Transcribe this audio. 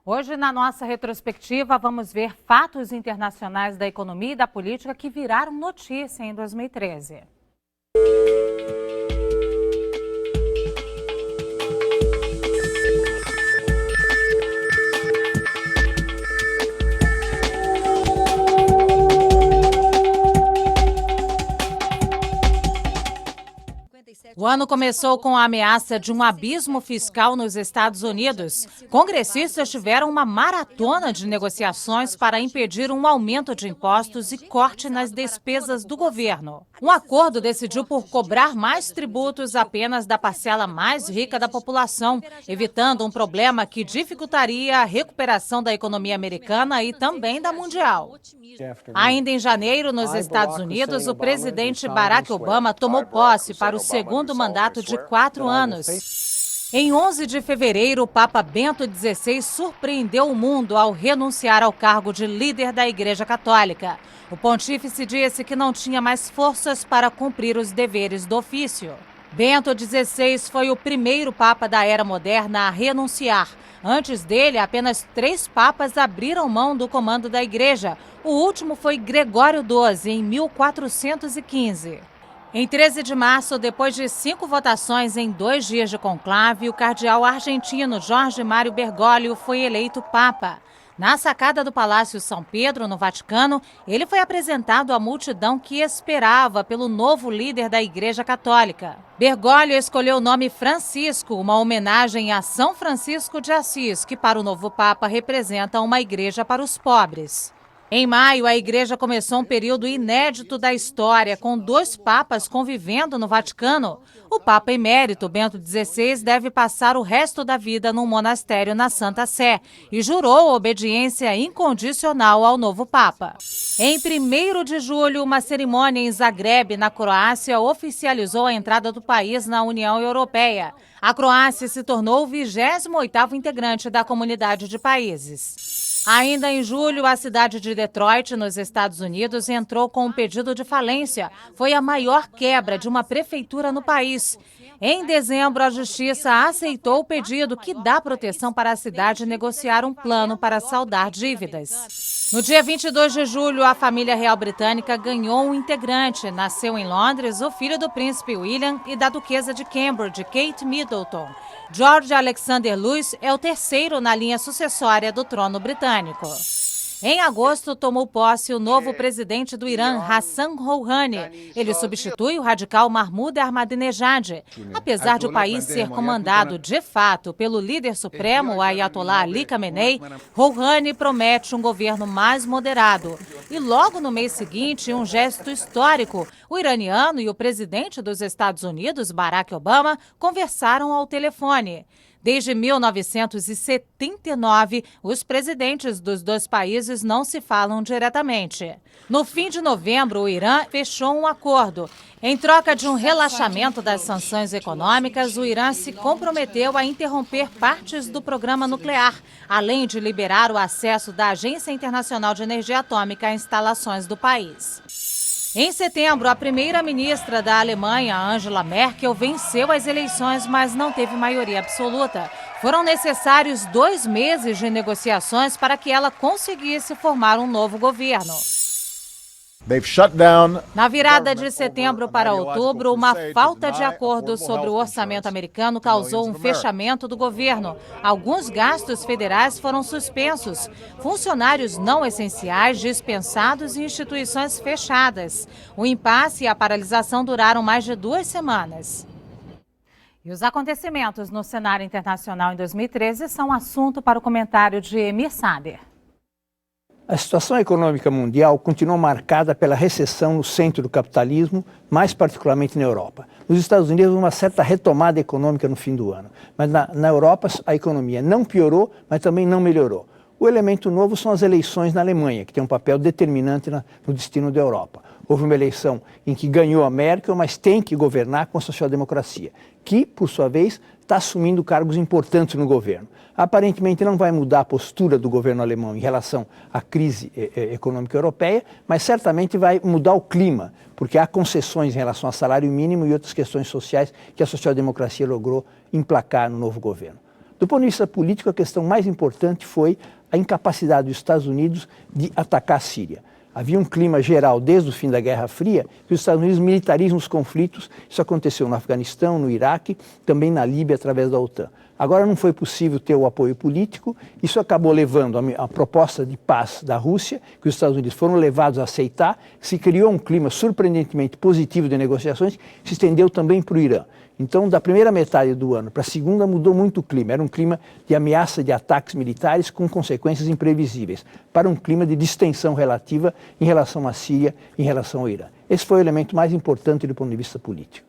Hoje, na nossa retrospectiva, vamos ver fatos internacionais da economia e da política que viraram notícia em 2013. O ano começou com a ameaça de um abismo fiscal nos Estados Unidos. Congressistas tiveram uma maratona de negociações para impedir um aumento de impostos e corte nas despesas do governo. Um acordo decidiu por cobrar mais tributos apenas da parcela mais rica da população, evitando um problema que dificultaria a recuperação da economia americana e também da mundial. Ainda em janeiro, nos Estados Unidos, o presidente Barack Obama tomou posse para o segundo mandato de 4 anos. Em 11 de fevereiro, o Papa Bento XVI surpreendeu o mundo ao renunciar ao cargo de líder da Igreja Católica. O pontífice disse que não tinha mais forças para cumprir os deveres do ofício. Bento XVI foi o primeiro Papa da era moderna a renunciar. Antes dele, apenas 3 papas abriram mão do comando da Igreja. O último foi Gregório XII, em 1415. Em 13 de março, depois de 5 votações em 2 dias de conclave, o cardeal argentino Jorge Mário Bergoglio foi eleito Papa. Na sacada do Palácio São Pedro, no Vaticano, ele foi apresentado à multidão que esperava pelo novo líder da Igreja Católica. Bergoglio escolheu o nome Francisco, uma homenagem a São Francisco de Assis, que para o novo Papa representa uma igreja para os pobres. Em maio, a Igreja começou um período inédito da história, com 2 papas convivendo no Vaticano. O Papa emérito, Bento XVI, deve passar o resto da vida num monastério na Santa Sé e jurou obediência incondicional ao novo Papa. Em 1º de julho, uma cerimônia em Zagreb, na Croácia, oficializou a entrada do país na União Europeia. A Croácia se tornou o 28º integrante da comunidade de países. Ainda em julho, a cidade de Detroit, nos Estados Unidos, entrou com um pedido de falência. Foi a maior quebra de uma prefeitura no país. Em dezembro, a Justiça aceitou o pedido que dá proteção para a cidade negociar um plano para saldar dívidas. No dia 22 de julho, a família real britânica ganhou um integrante. Nasceu em Londres o filho do príncipe William e da duquesa de Cambridge, Kate Middleton. George Alexander Louis é o 3º na linha sucessória do trono britânico. Em agosto, tomou posse o novo presidente do Irã, Hassan Rouhani. Ele substitui o radical Mahmoud Ahmadinejad. Apesar de o país ser comandado, de fato, pelo líder supremo, o Ayatollah Ali Khamenei, Rouhani promete um governo mais moderado. E logo no mês seguinte, um gesto histórico. O iraniano e o presidente dos Estados Unidos, Barack Obama, conversaram ao telefone. Desde 1979, os presidentes dos 2 países não se falam diretamente. No fim de novembro, o Irã fechou um acordo. Em troca de um relaxamento das sanções econômicas, o Irã se comprometeu a interromper partes do programa nuclear, além de liberar o acesso da Agência Internacional de Energia Atômica a instalações do país. Em setembro, a primeira-ministra da Alemanha, Angela Merkel, venceu as eleições, mas não teve maioria absoluta. Foram necessários 2 meses de negociações para que ela conseguisse formar um novo governo. Na virada de setembro para outubro, uma falta de acordo sobre o orçamento americano causou um fechamento do governo. Alguns gastos federais foram suspensos, funcionários não essenciais dispensados e instituições fechadas. O impasse e a paralisação duraram mais de 2 semanas. E os acontecimentos no cenário internacional em 2013 são assunto para o comentário de Emir Sader. A situação econômica mundial continua marcada pela recessão no centro do capitalismo, mais particularmente na Europa. Nos Estados Unidos, uma certa retomada econômica no fim do ano. Mas na Europa, a economia não piorou, mas também não melhorou. O elemento novo são as eleições na Alemanha, que tem um papel determinante no destino da Europa. Houve uma eleição em que ganhou a Merkel, mas tem que governar com a social-democracia, que, por sua vez, está assumindo cargos importantes no governo. Aparentemente não vai mudar a postura do governo alemão em relação à crise econômica europeia, mas certamente vai mudar o clima, porque há concessões em relação ao salário mínimo e outras questões sociais que a social-democracia logrou emplacar no novo governo. Do ponto de vista político, a questão mais importante foi a incapacidade dos Estados Unidos de atacar a Síria. Havia um clima geral, desde o fim da Guerra Fria, que os Estados Unidos militarizam os conflitos. Isso aconteceu no Afeganistão, no Iraque, também na Líbia, através da OTAN. Agora não foi possível ter o apoio político, isso acabou levando a proposta de paz da Rússia, que os Estados Unidos foram levados a aceitar, se criou um clima surpreendentemente positivo de negociações, que se estendeu também para o Irã. Então, da primeira metade do ano para a segunda, mudou muito o clima. Era um clima de ameaça de ataques militares com consequências imprevisíveis, para um clima de distensão relativa em relação à Síria, em relação ao Irã. Esse foi o elemento mais importante do ponto de vista político.